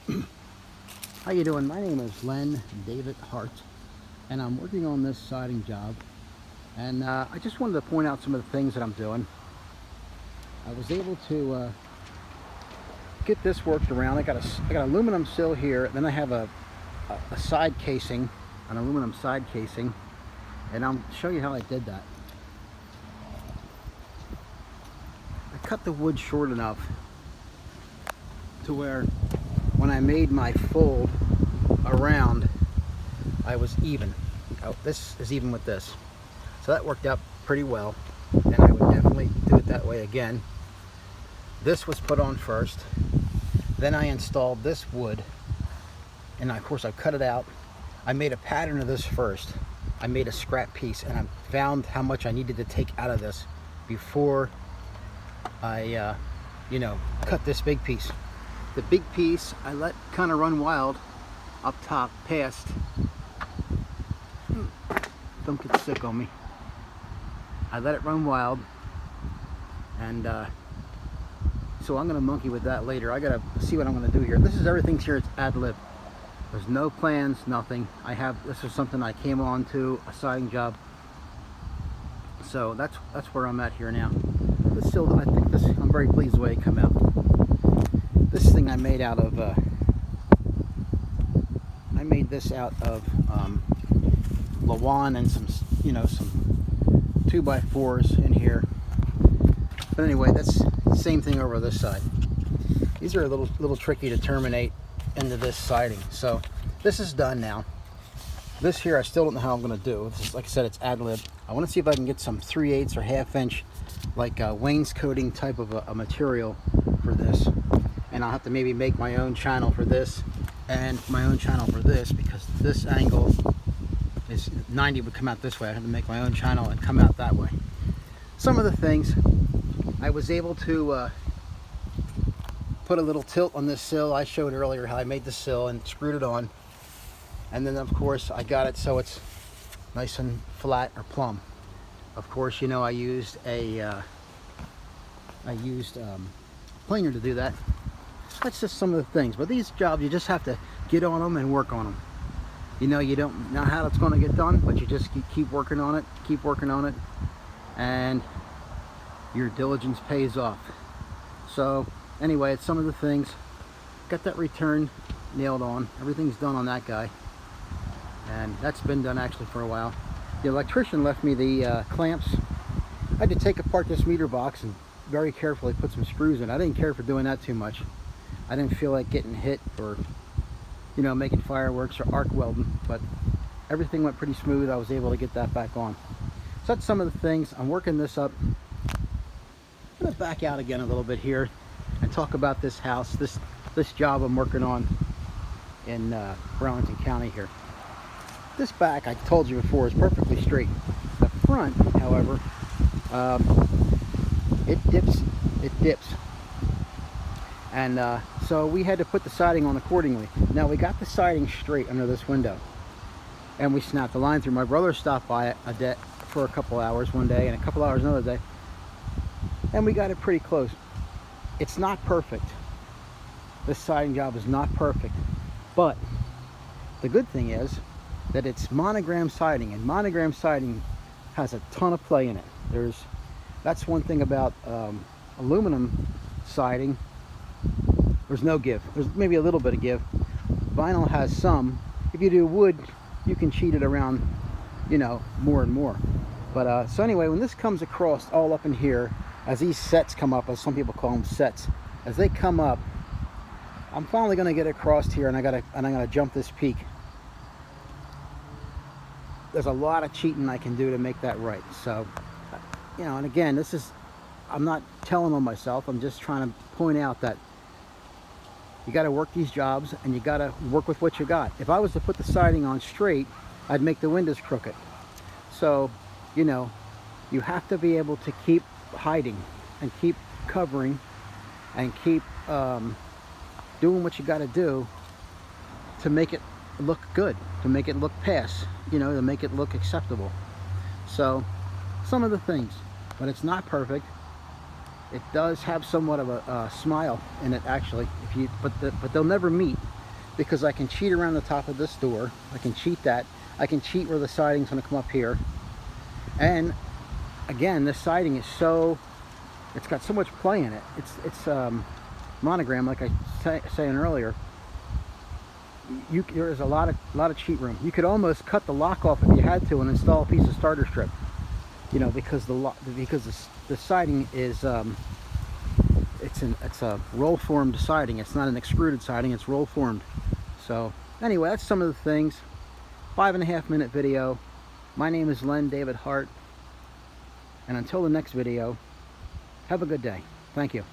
How you doing? My name is Len David Hart, and I'm working on this siding job. And I just wanted to point out some of the things that I'm doing. I was able to get this worked around. I got an aluminum sill here. Then I have a side casing, an aluminum side casing, and I'll show you how I did that. I cut the wood short enough to where when I made my fold around, I was even. Oh, this is even with this. So that worked out pretty well, and I would definitely do it that way again. This was put on first. Then I installed this wood, and of course I cut it out. I made a pattern of this first. I made a scrap piece, and I found how much I needed to take out of this before I, cut this big piece. The big piece I let kind of run wild up top past. Don't get sick on me. I let it run wild, and so I'm gonna monkey with that later. I gotta see what I'm gonna do here. This is everything's here. It's ad lib. There's no plans, nothing. This is something I came on to, a siding job. So that's where I'm at here now. But still, I'm very pleased the way it came out. This thing I made out of, I made this out of Lawan and some 2x4s in here. But anyway, that's the same thing over this side. These are a little tricky to terminate into this siding. So this is done now. This here, I still don't know how I'm going to do. This is, like I said, it's ad lib. I want to see if I can get some 3/8 or 1/2 inch, like wainscoting type of a material for this. And I'll have to maybe make my own channel for this and my own channel for this, because this angle is 90 would come out this way. I have to make my own channel and come out that way. Some of the things I was able to put a little tilt on this sill. I showed earlier how I made the sill and screwed it on, and then of course I got it so it's nice and flat or plumb. Of course, I used planer to do that. That's just some of the things. But these jobs, you just have to get on them and work on them. You don't know how it's going to get done, but you just keep working on it, and your diligence pays off. So anyway, it's some of the things. Got that return nailed on. Everything's done on that guy, and that's been done actually for a while. The electrician left me the clamps. I had to take apart this meter box and very carefully put some screws in. I didn't care for doing that too much. I didn't feel like getting hit or making fireworks or arc welding, but everything went pretty smooth. I was able to get that back on. So that's some of the things. I'm working this up. I'm going to back out again a little bit here and talk about this house, this job I'm working on in Burlington County here. This back, I told you before, is perfectly straight. The front, however, it dips. And so we had to put the siding on accordingly. Now we got the siding straight under this window, and we snapped the line through. My brother stopped by for a couple hours one day and a couple hours another day, and we got it pretty close. It's not perfect. This siding job is not perfect, but the good thing is that it's monogram siding, and monogram siding has a ton of play in it. That's one thing about aluminum siding. There's no give. There's maybe a little bit of give. Vinyl has some. If you do wood, you can cheat it around, more and more. But so anyway, when this comes across all up in here, as these sets come up, as some people call them sets, as they come up, I'm finally going to get across here, and I'm going to jump this peak. There's a lot of cheating I can do to make that right. So, and again, I'm not telling on myself. I'm just trying to point out that you got to work these jobs, and you got to work with what you got. If I was to put the siding on straight, I'd make the windows crooked. So, you have to be able to keep hiding and keep covering and keep doing what you got to do to make it look good, to make it look pass, to make it look acceptable. So some of the things, but it's not perfect. It does have somewhat of a smile in it, actually. But they'll never meet, because I can cheat around the top of this door. I can cheat that. I can cheat where the siding's going to come up here. And again, this siding is it's got so much play in it. It's monogram, like I saying earlier. There's a lot of cheat room. You could almost cut the lock off if you had to and install a piece of starter strip. You know, because the siding is it's a roll formed siding. It's not an extruded siding. It's roll formed. So anyway, that's some of the things. 5.5-minute video. My name is Len David Hart, and until the next video, have a good day. Thank you.